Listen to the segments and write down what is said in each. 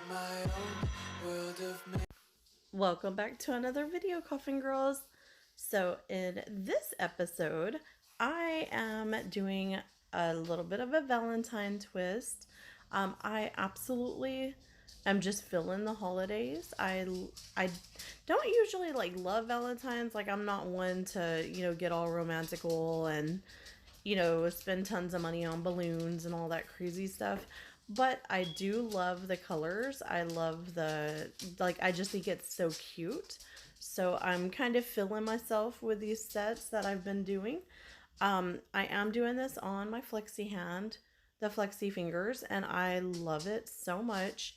my own world of Welcome back to another video, Coffin Girls. So in this episode, I am doing a little bit of a Valentine twist. I absolutely am just feeling the holidays. I don't usually love Valentine's. Like, I'm not one to, get all romantical and spend tons of money on balloons and all that crazy stuff. But I do love the colors. I love I just think it's so cute. So I'm kind of filling myself with these sets that I've been doing. I am doing this on my flexi hand, the flexi fingers, and I love it so much.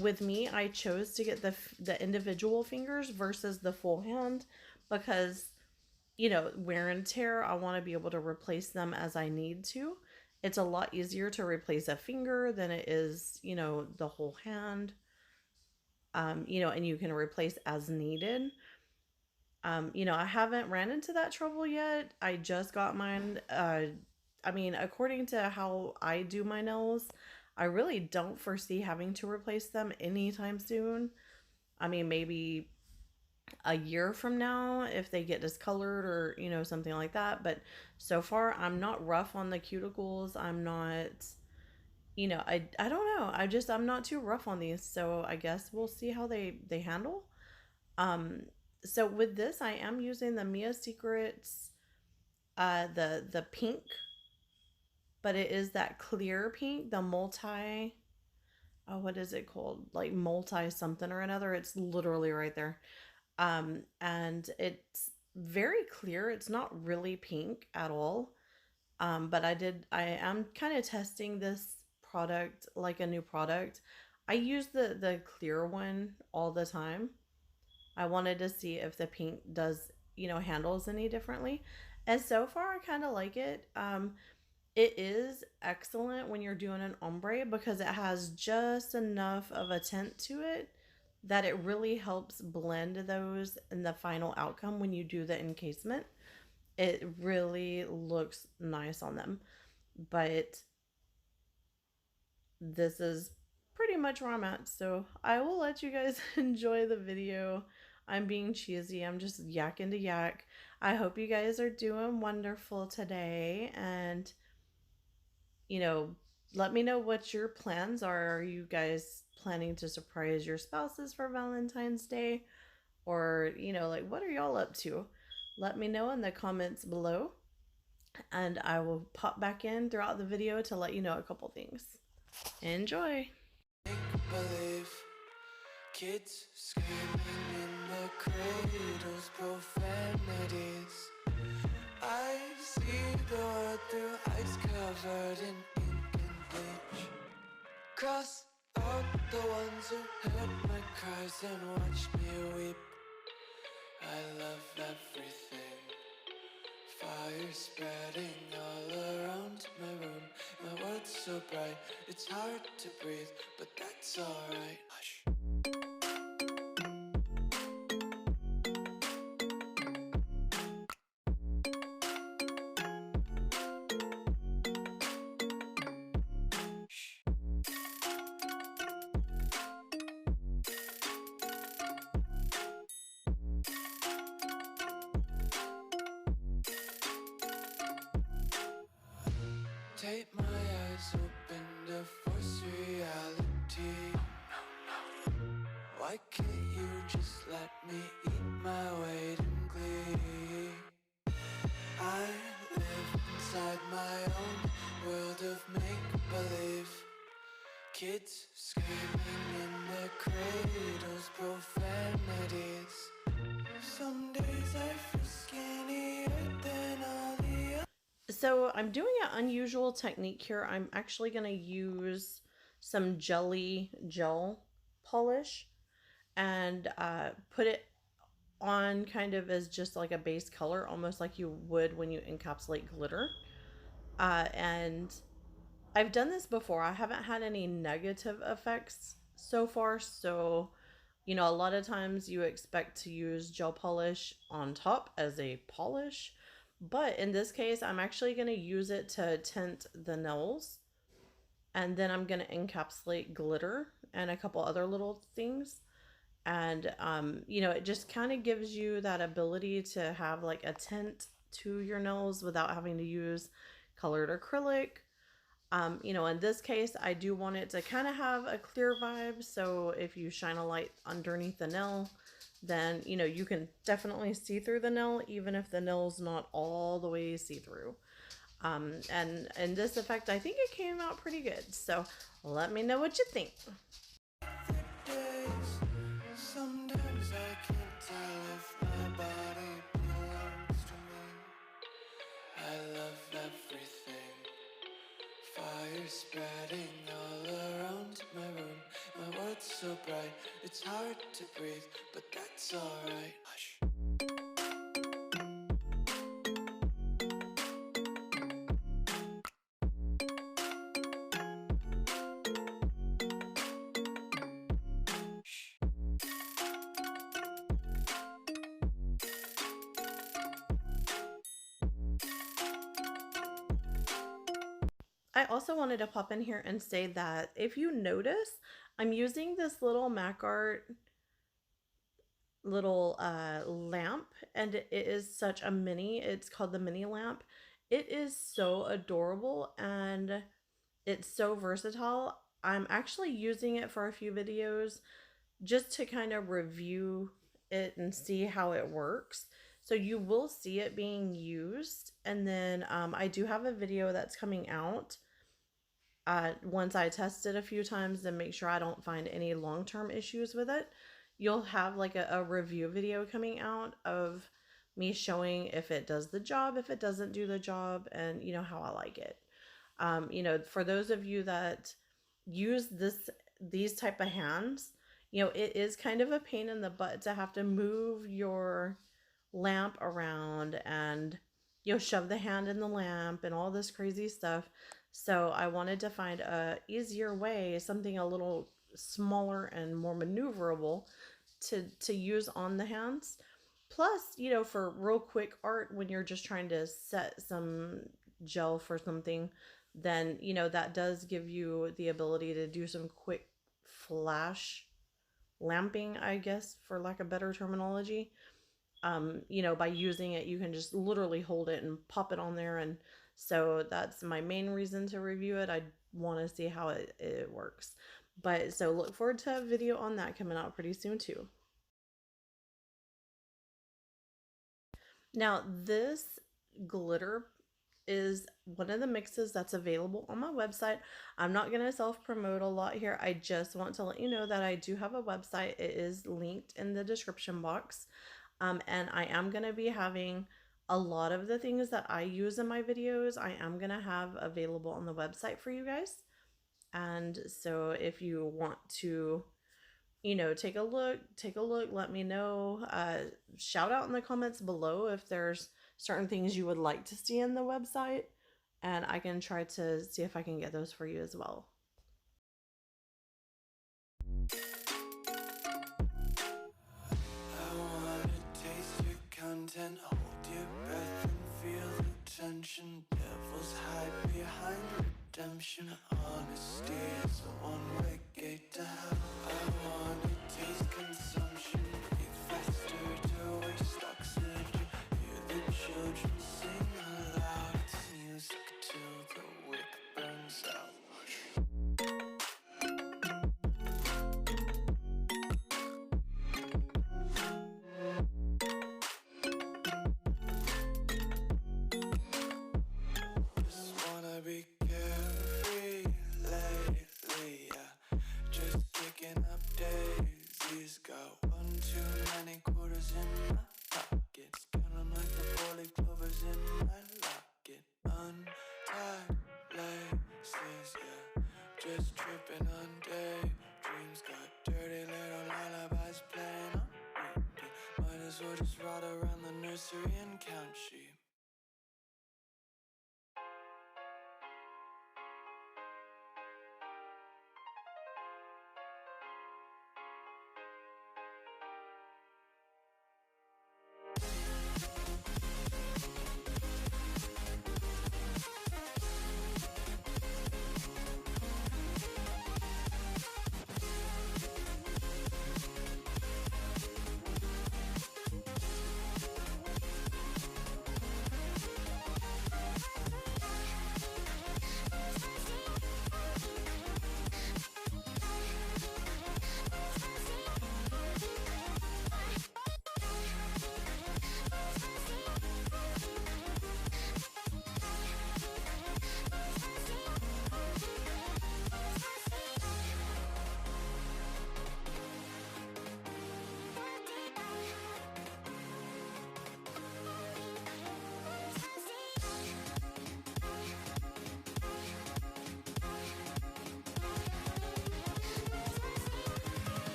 With me, I chose to get the individual fingers versus the full hand because wear and tear, I want to be able to replace them as I need to. It's a lot easier to replace a finger than it is, the whole hand. And you can replace as needed. I haven't ran into that trouble yet. I just got mine. According to how I do my nails, I really don't foresee having to replace them anytime soon. Maybe a year from now if they get discolored or something like that, but so far I'm not rough on the cuticles. I'm not, I don't know, I'm not too rough on these, so I guess we'll see how they handle. um so with this, I am using the Mia Secrets, the pink, but it is that clear pink, the multi, oh, what is it called, like multi something or another. It's literally right there. And it's very clear. It's not really pink at all. But I am kind of testing this product like a new product. I use the clear one all the time. I wanted to see if the pink does, handles any differently. And so far I kind of like it. It is excellent when you're doing an ombre because it has just enough of a tint to it that it really helps blend those in the final outcome when you do the encasement. It really looks nice on them. But this is pretty much where I'm at. So I will let you guys enjoy the video. I'm being cheesy. I'm just yakking to yak. I hope you guys are doing wonderful today. And, you know, let me know what your plans are. Are you guys planning to surprise your spouses for Valentine's Day? Or, what are y'all up to? Let me know in the comments below. And I will pop back in throughout the video to let you know a couple things. Enjoy! make-believe. Kids screaming in the cradles, profanities. I see the world through ice covered in ink and bleach. Cross out the ones who heard my cries and watched me weep. I love everything. Fire spreading all around my room. My world's so bright, it's hard to breathe, but that's alright. Hush. Take my eyes open to force reality. Why can't you just let me eat my weight in glee? I live inside my own world of make-believe. Kids screaming in their cradles, profanities. Some days I feel skinnier than all the others. So I'm doing an unusual technique here. I'm actually going to use some jelly gel polish and put it on kind of as just like a base color, almost like you would when you encapsulate glitter. And I've done this before. I haven't had any negative effects so far. So, a lot of times you expect to use gel polish on top as a polish. But in this case, I'm actually going to use it to tint the nails. and then I'm going to encapsulate glitter and a couple other little things. And you know, it just kind of gives you that ability to have like a tint to your nails without having to use colored acrylic. You know, in this case, I do want it to kind of have a clear vibe. So if you shine a light underneath the nail, then, you know, you can definitely see through the nail, even if the nail's not all the way see-through. And in this effect, I think it came out pretty good. So let me know what you think. Sometimes I can't tell if my body belongs to me. I love everything. Fire spreading all around my room. My world's so bright, it's hard to breathe, but that's alright. Hush. I also wanted to pop in here and say that if you notice, I'm using this little Mac Art little lamp, and it is such a mini. It's called the mini lamp. It is so adorable and it's so versatile. I'm actually using it for a few videos just to kind of review it and see how it works. So you will see it being used. And then I do have a video that's coming out once I test it a few times and make sure I don't find any long-term issues with it. You'll have like a review video coming out of me showing if it does the job, if it doesn't do the job, and you know, how I like it. You know, for those of you that use these type of hands, you know, it is kind of a pain in the butt to have to move your lamp around and, you know, shove the hand in the lamp and all this crazy stuff. So I wanted to find a easier way, something a little smaller and more maneuverable to use on the hands. Plus, you know, for real quick art, when you're just trying to set some gel for something, then, you know, that does give you the ability to do some quick flash lamping, I guess, for lack of better terminology. You know, by using it, you can just literally hold it and pop it on there. And so that's my main reason to review it. I want to see how it works. But so look forward to a video on that coming out pretty soon too. Now this glitter is one of the mixes that's available on my website. I'm not going to self-promote a lot here. I just want to let you know that I do have a website. It is linked in the description box. And I am going to be having a lot of the things that I use in my videos, I am going to have available on the website for you guys. And so if you want to, you know, take a look, let me know. Shout out in the comments below if there's certain things you would like to see in the website, and I can try to see if I can get those for you as well. Content, hold your breath and feel the tension. Devils hide behind redemption. Honesty is a one-way gate to hell. I wanna taste consumption. Breathe faster to waste oxygen. Hear the children sing aloud. It's music till the wick burns out. Just tripping on day. Dreams got dirty little lullabies playing on repeat. Might as well just ride around the nursery and count sheep.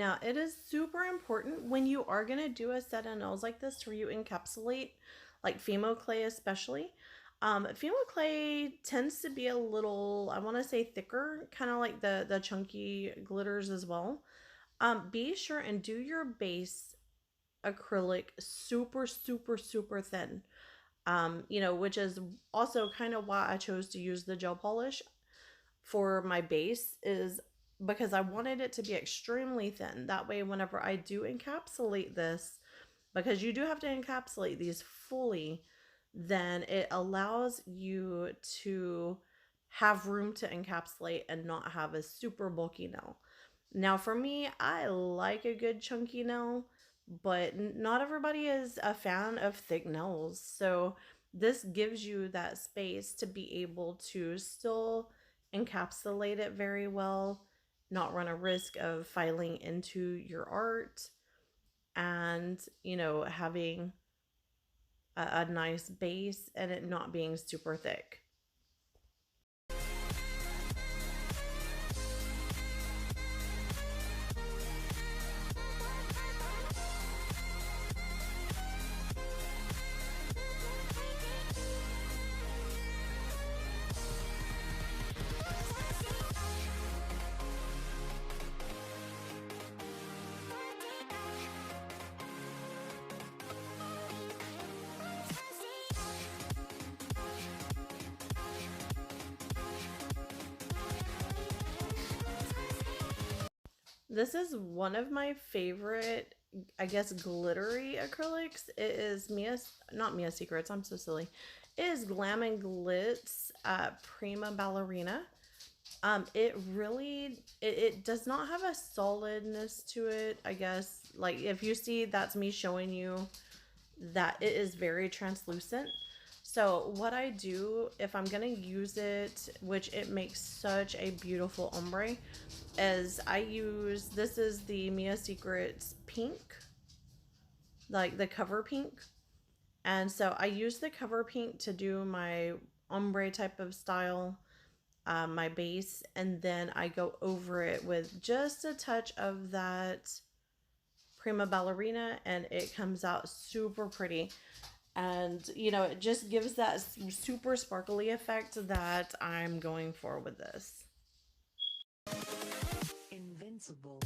Now, it is super important when you are going to do a set of nails like this where you encapsulate, like Fimo clay especially. Fimo clay tends to be a little, I want to say thicker, kind of like the chunky glitters as well. Be sure and do your base acrylic super, super, super thin. Which is also kind of why I chose to use the gel polish for my base, is because I wanted it to be extremely thin. That way, whenever I do encapsulate this, because you do have to encapsulate these fully, then it allows you to have room to encapsulate and not have a super bulky nail. Now, for me, I like a good chunky nail, but not everybody is a fan of thick nails. So this gives you that space to be able to still encapsulate it very well, not run a risk of filing into your art, and, having a nice base and it not being super thick. This is one of my favorite, I guess, glittery acrylics. It is not Mia Secrets, I'm so silly. It is Glam and Glitz Prima Ballerina. It really, it does not have a solidness to it, I guess. Like, if you see, that's me showing you that it is very translucent. So what I do, if I'm gonna use it, which it makes such a beautiful ombre, is this is the Mia Secrets pink, like the cover pink. And so I use the cover pink to do my ombre type of style, my base, and then I go over it with just a touch of that Prima Ballerina, and it comes out super pretty. And, it just gives that super sparkly effect that I'm going for with this. Invincible.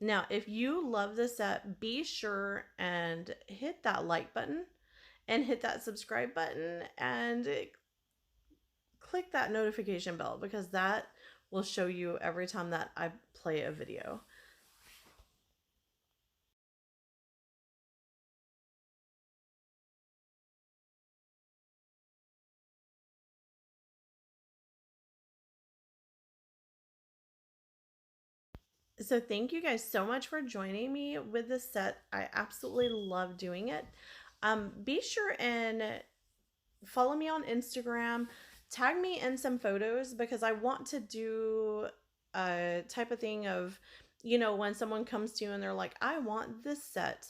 Now, if you love this set, be sure and hit that like button and hit that subscribe button and click that notification bell, because that will show you every time that I play a video. So thank you guys so much for joining me with this set. I absolutely love doing it. Be sure and follow me on Instagram. Tag me in some photos, because I want to do a type of thing of, when someone comes to you and they're like, I want this set.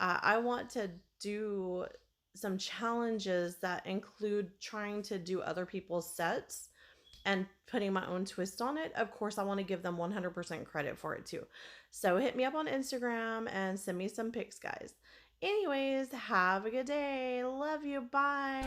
I want to do some challenges that include trying to do other people's sets and putting my own twist on it. Of course, I want to give them 100% credit for it too. So hit me up on Instagram and send me some pics, guys. Anyways, have a good day. Love you. Bye.